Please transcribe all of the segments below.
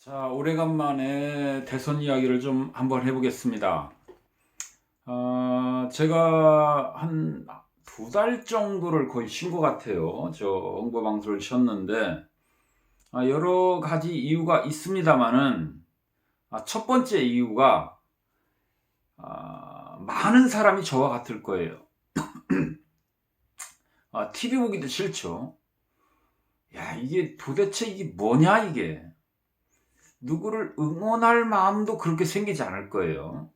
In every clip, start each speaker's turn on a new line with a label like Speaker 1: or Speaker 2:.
Speaker 1: 자, 오래간만에 대선 이야기를 좀 한번 해보겠습니다. 제가 한 두 달 정도를 거의 쉰 것 같아요. 저 홍보방송을 쉬었는데, 여러 가지 이유가 있습니다만은, 첫 번째 이유가, 많은 사람이 저와 같을 거예요. TV 보기도 싫죠. 야, 이게 도대체 이게 뭐냐, 이게. 누구를 응원할 마음도 그렇게 생기지 않을 거예요.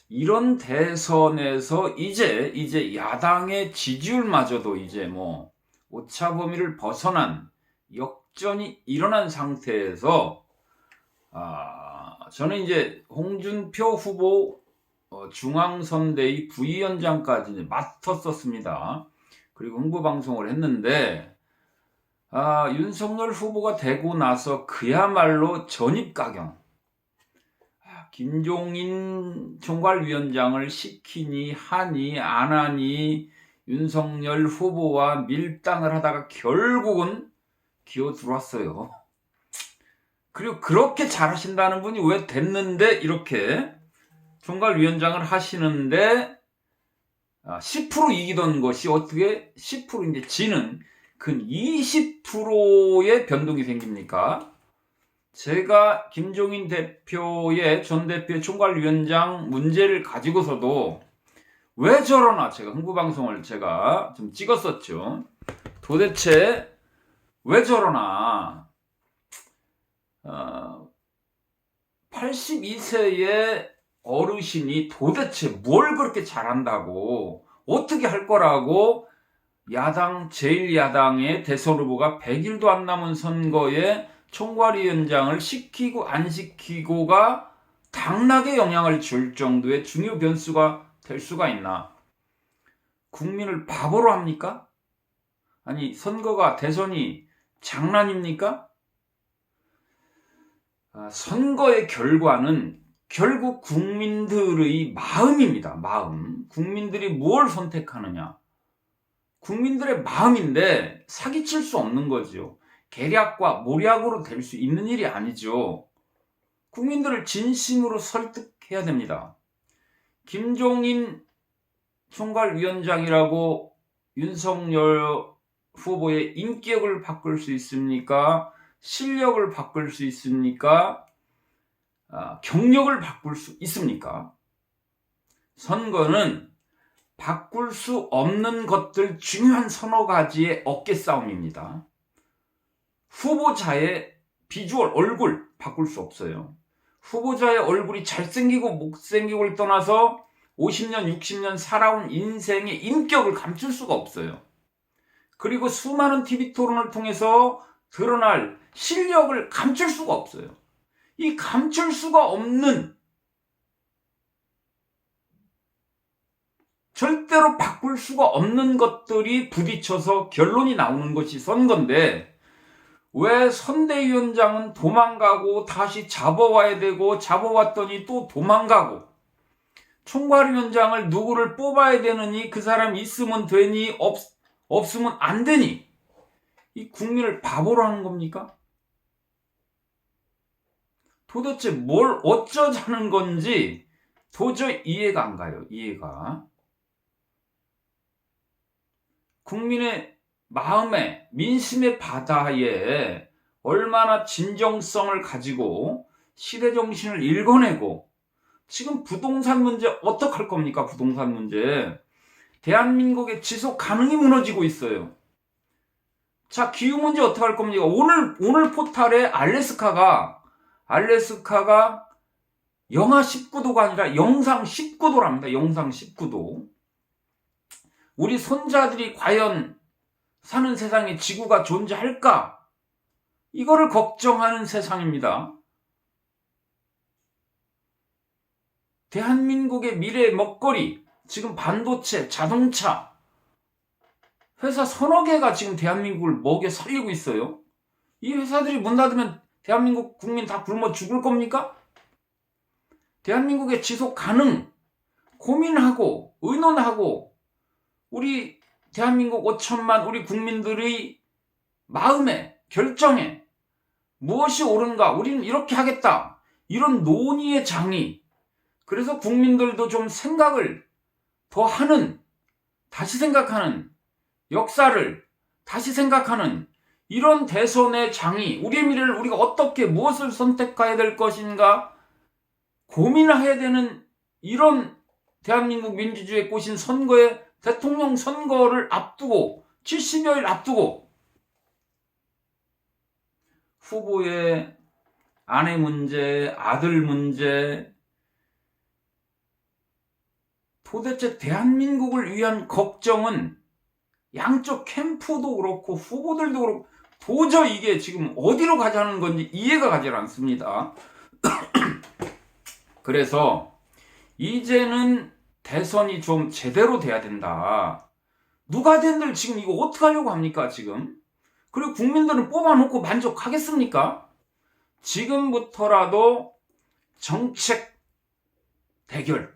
Speaker 1: 이런 대선에서 이제 야당의 지지율마저도 이제 뭐 오차 범위를 벗어난 역전이 일어난 상태에서 저는 이제 홍준표 후보 중앙선대위 부위원장까지 이제 맡았었습니다. 그리고 홍보방송을 했는데 윤석열 후보가 되고 나서 그야말로 전입가경. 김종인 총괄위원장을 시키니 하니 안 하니 윤석열 후보와 밀당을 하다가 결국은 기어 들어왔어요. 그리고 그렇게 잘하신다는 분이 왜 됐는데 이렇게 총괄위원장을 하시는데 10% 이기던 것이 어떻게 10% 이제 지는 근 20%의 변동이 생깁니까? 제가 김종인 대표의 전 대표의 총괄위원장 문제를 가지고서도 왜 저러나 제가 홍보방송을 제가 좀 찍었었죠. 도대체 왜 저러나 82세의 어르신이 도대체 뭘 그렇게 잘한다고 어떻게 할 거라고 야당 제1야당의 대선 후보가 100일도 안 남은 선거에 총괄위원장을 시키고 안 시키고가 당락에 영향을 줄 정도의 중요 변수가 될 수가 있나? 국민을 바보로 합니까? 아니 선거가 대선이 장난입니까? 선거의 결과는 결국 국민들의 마음입니다. 마음. 국민들이 뭘 선택하느냐. 국민들의 마음인데 사기칠 수 없는 거죠. 계략과 모략으로 될 수 있는 일이 아니죠. 국민들을 진심으로 설득해야 됩니다. 김종인 총괄위원장이라고 윤석열 후보의 인격을 바꿀 수 있습니까? 실력을 바꿀 수 있습니까? 경력을 바꿀 수 있습니까? 선거는 바꿀 수 없는 것들 중요한 서너 가지의 어깨 싸움입니다. 후보자의 비주얼, 얼굴 바꿀 수 없어요. 후보자의 얼굴이 잘생기고 못생기고를 떠나서 50년, 60년 살아온 인생의 인격을 감출 수가 없어요. 그리고 수많은 TV 토론을 통해서 드러날 실력을 감출 수가 없어요. 이 감출 수가 없는 절대로 바꿀 수가 없는 것들이 부딪혀서 결론이 나오는 것이 선거인데 왜 선대위원장은 도망가고 다시 잡아와야 되고 잡아왔더니 또 도망가고 총괄위원장을 누구를 뽑아야 되느니 그 사람 있으면 되니 없으면 안 되니 이 국민을 바보로 하는 겁니까? 도대체 뭘 어쩌자는 건지 도저히 이해가 안 가요. 이해가. 국민의 마음에 민심의 바다에 얼마나 진정성을 가지고 시대정신을 읽어내고 지금 부동산 문제 어떡할 겁니까? 부동산 문제. 대한민국의 지속 가능이 무너지고 있어요. 자, 기후 문제 어떡할 겁니까? 오늘 포탈에 알래스카가 영하 19도가 아니라 영상 19도랍니다. 영상 19도. 우리 손자들이 과연 사는 세상에 지구가 존재할까? 이거를 걱정하는 세상입니다. 대한민국의 미래의 먹거리, 지금 반도체, 자동차, 회사 서너 개가 지금 대한민국을 먹여 살리고 있어요. 이 회사들이 문 닫으면 대한민국 국민 다 굶어 죽을 겁니까? 대한민국의 지속 가능, 고민하고, 의논하고, 우리 대한민국 5천만 우리 국민들의 마음에, 결정에 무엇이 옳은가? 우리는 이렇게 하겠다. 이런 논의의 장이. 그래서 국민들도 좀 생각을 더 하는, 다시 생각하는, 역사를 다시 생각하는 이런 대선의 장이, 우리의 미래를 우리가 어떻게 무엇을 선택해야 될 것인가 고민해야 되는 이런 대한민국 민주주의의 꽃인 선거에, 대통령 선거를 앞두고 70여일 앞두고 후보의 아내 문제, 아들 문제, 도대체 대한민국을 위한 걱정은 양쪽 캠프도 그렇고 후보들도 그렇고 도저히 이게 지금 어디로 가자는 건지 이해가 가지 않습니다. 그래서 이제는 대선이 좀 제대로 돼야 된다. 누가 된들 지금 이거 어떻게 하려고 합니까 지금? 그리고 국민들은 뽑아놓고 만족하겠습니까? 지금부터라도 정책 대결,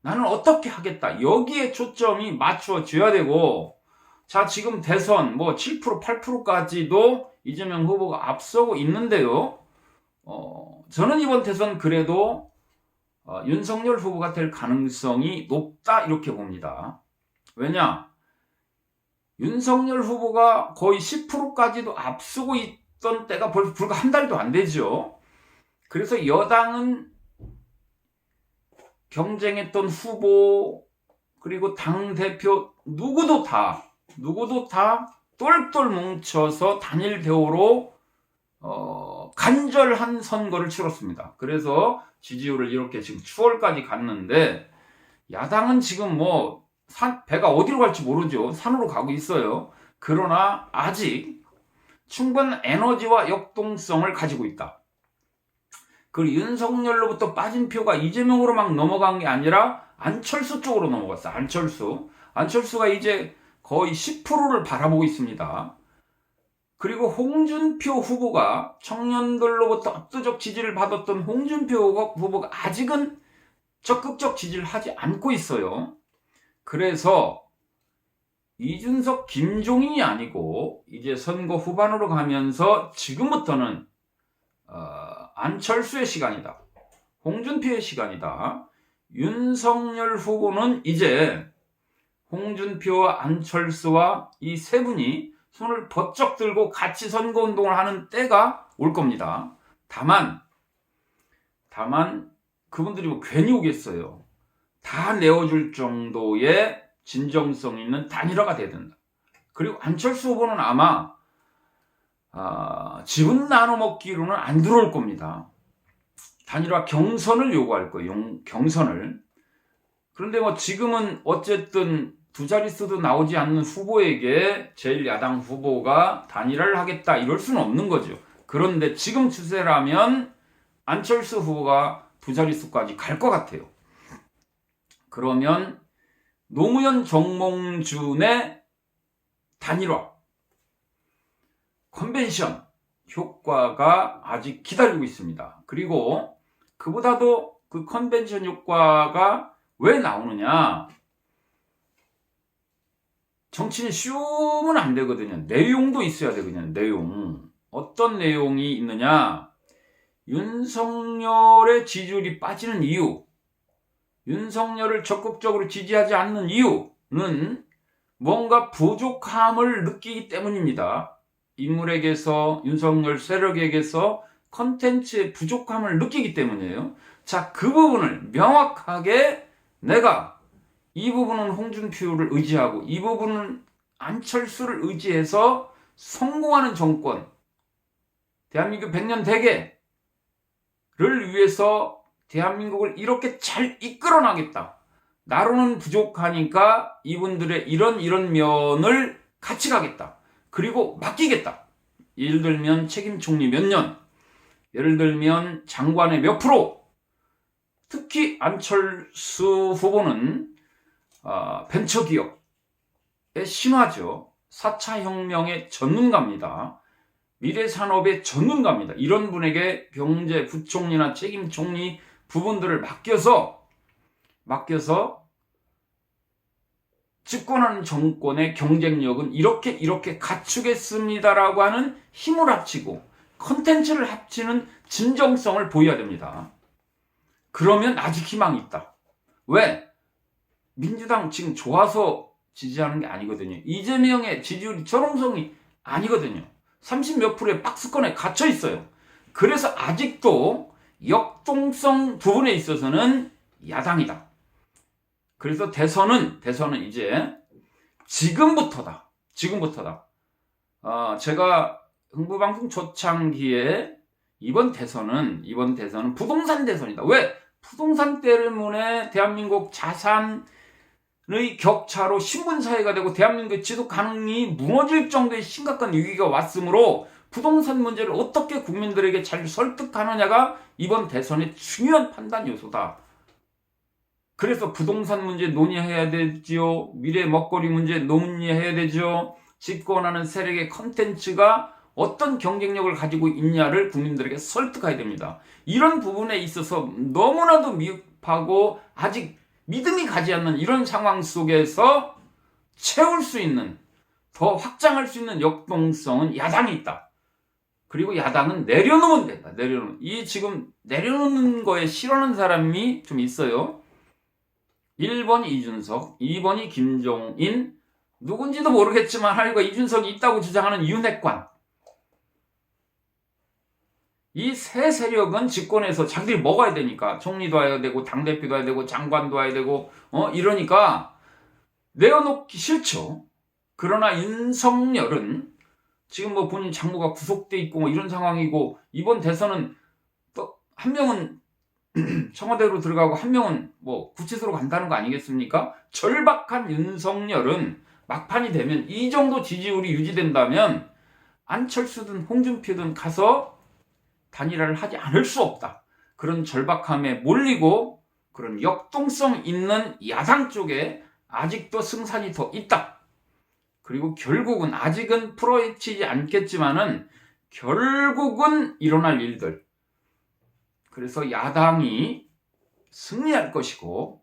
Speaker 1: 나는 어떻게 하겠다, 여기에 초점이 맞춰져야 되고, 자, 지금 대선 7%, 8%까지도 이재명 후보가 앞서고 있는데요. 저는 이번 대선 그래도 윤석열 후보가 될 가능성이 높다 이렇게 봅니다. 왜냐? 윤석열 후보가 거의 10%까지도 앞서고 있던 때가 불과 한 달도 안 되죠. 그래서 여당은 경쟁했던 후보 그리고 당대표 누구도 다 똘똘 뭉쳐서 단일 대우로 간절한 선거를 치렀습니다. 그래서 지지율을 이렇게 지금 추월까지 갔는데, 야당은 지금 배가 어디로 갈지 모르죠. 산으로 가고 있어요. 그러나 아직 충분한 에너지와 역동성을 가지고 있다. 그리고 윤석열로부터 빠진 표가 이재명으로 막 넘어간 게 아니라 안철수 쪽으로 넘어갔어. 안철수가 이제 거의 10%를 바라보고 있습니다. 그리고 홍준표 후보가, 청년들로부터 압도적 지지를 받았던 홍준표 후보가 아직은 적극적 지지를 하지 않고 있어요. 그래서 이준석, 김종인이 아니고 이제 선거 후반으로 가면서 지금부터는 안철수의 시간이다, 홍준표의 시간이다. 윤석열 후보는 이제 홍준표와 안철수와 이 세 분이 손을 번쩍 들고 같이 선거운동을 하는 때가 올 겁니다. 다만 그분들이 괜히 오겠어요. 다 내어줄 정도의 진정성 있는 단일화가 돼야 된다. 그리고 안철수 후보는 아마 지분 나눠 먹기로는 안 들어올 겁니다. 단일화 경선을 요구할 거예요. 경선을. 그런데 지금은 어쨌든 두 자릿수도 나오지 않는 후보에게 제1야당 후보가 단일화를 하겠다 이럴 수는 없는 거죠. 그런데 지금 추세라면 안철수 후보가 두 자릿수까지 갈 것 같아요. 그러면 노무현, 정몽준의 단일화 컨벤션 효과가 아직 기다리고 있습니다. 그리고 그보다도 그 컨벤션 효과가 왜 나오느냐? 정치는 쉬우면 안 되거든요. 내용도 있어야 되거든요. 내용. 어떤 내용이 있느냐? 윤석열의 지지율이 빠지는 이유, 윤석열을 적극적으로 지지하지 않는 이유는 뭔가 부족함을 느끼기 때문입니다. 인물에게서, 윤석열 세력에게서 컨텐츠의 부족함을 느끼기 때문이에요. 자, 그 부분을 명확하게 내가 이 부분은 홍준표를 의지하고 이 부분은 안철수를 의지해서 성공하는 정권, 대한민국 100년 대계를 위해서 대한민국을 이렇게 잘 이끌어 나겠다. 나로는 부족하니까 이분들의 이런 면을 같이 가겠다. 그리고 맡기겠다. 예를 들면 책임 총리 몇 년, 예를 들면 장관의 몇 프로. 특히 안철수 후보는 벤처기업의 신화죠. 4차 혁명의 전문가입니다. 미래산업의 전문가입니다. 이런 분에게 경제부총리나 책임총리 부분들을 맡겨서 집권하는 정권의 경쟁력은 이렇게 갖추겠습니다라고 하는 힘을 합치고 컨텐츠를 합치는 진정성을 보여야 됩니다. 그러면 아직 희망이 있다. 왜? 민주당 지금 좋아서 지지하는 게 아니거든요. 이재명의 지지율이 저롱성이 아니거든요. 30몇 프로의 박스권에 갇혀 있어요. 그래서 아직도 역동성 부분에 있어서는 야당이다. 그래서 대선은 이제 지금부터다. 제가 흥부방송 초창기에 이번 대선은 부동산 대선이다. 왜? 부동산 때문에 대한민국 자산의 격차로 신분사회가 되고 대한민국의 지속 가능이 무너질 정도의 심각한 위기가 왔으므로 부동산 문제를 어떻게 국민들에게 잘 설득하느냐가 이번 대선의 중요한 판단 요소다. 그래서 부동산 문제 논의해야 되지요. 미래 먹거리 문제 논의해야 되죠. 집권하는 세력의 컨텐츠가 어떤 경쟁력을 가지고 있냐를 국민들에게 설득해야 됩니다. 이런 부분에 있어서 너무나도 미흡하고 아직 믿음이 가지 않는 이런 상황 속에서 채울 수 있는, 더 확장할 수 있는 역동성은 야당이 있다. 그리고 야당은 내려놓으면 된다. 지금 내려놓는 거에 싫어하는 사람이 좀 있어요. 1번 이준석, 2번이 김종인, 누군지도 모르겠지만 하여가 이준석이 있다고 주장하는 윤핵관. 이 세 세력은 집권에서 자기들이 먹어야 되니까 총리도 해야 되고 당대표도 해야 되고 장관도 해야 되고 이러니까 내어놓기 싫죠. 그러나 윤석열은 지금 뭐 본인 장모가 구속돼 있고 뭐 이런 상황이고 이번 대선은 또 한 명은 청와대로 들어가고 한 명은 뭐 구치소로 간다는 거 아니겠습니까? 절박한 윤석열은 막판이 되면 이 정도 지지율이 유지된다면 안철수든 홍준표든 가서 단일화를 하지 않을 수 없다. 그런 절박함에 몰리고 그런 역동성 있는 야당 쪽에 아직도 승산이 더 있다. 그리고 결국은 아직은 풀어헤치지 않겠지만은 결국은 일어날 일들. 그래서 야당이 승리할 것이고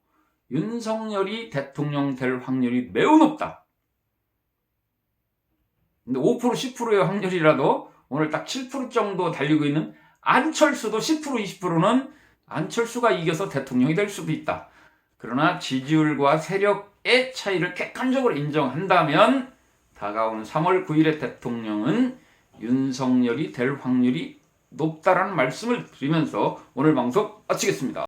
Speaker 1: 윤석열이 대통령 될 확률이 매우 높다. 근데 5% 10%의 확률이라도 오늘 딱 7% 정도 달리고 있는 안철수도 10% 20%는 안철수가 이겨서 대통령이 될 수도 있다. 그러나 지지율과 세력의 차이를 객관적으로 인정한다면 다가오는 3월 9일의 대통령은 윤석열이 될 확률이 높다라는 말씀을 드리면서 오늘 방송 마치겠습니다.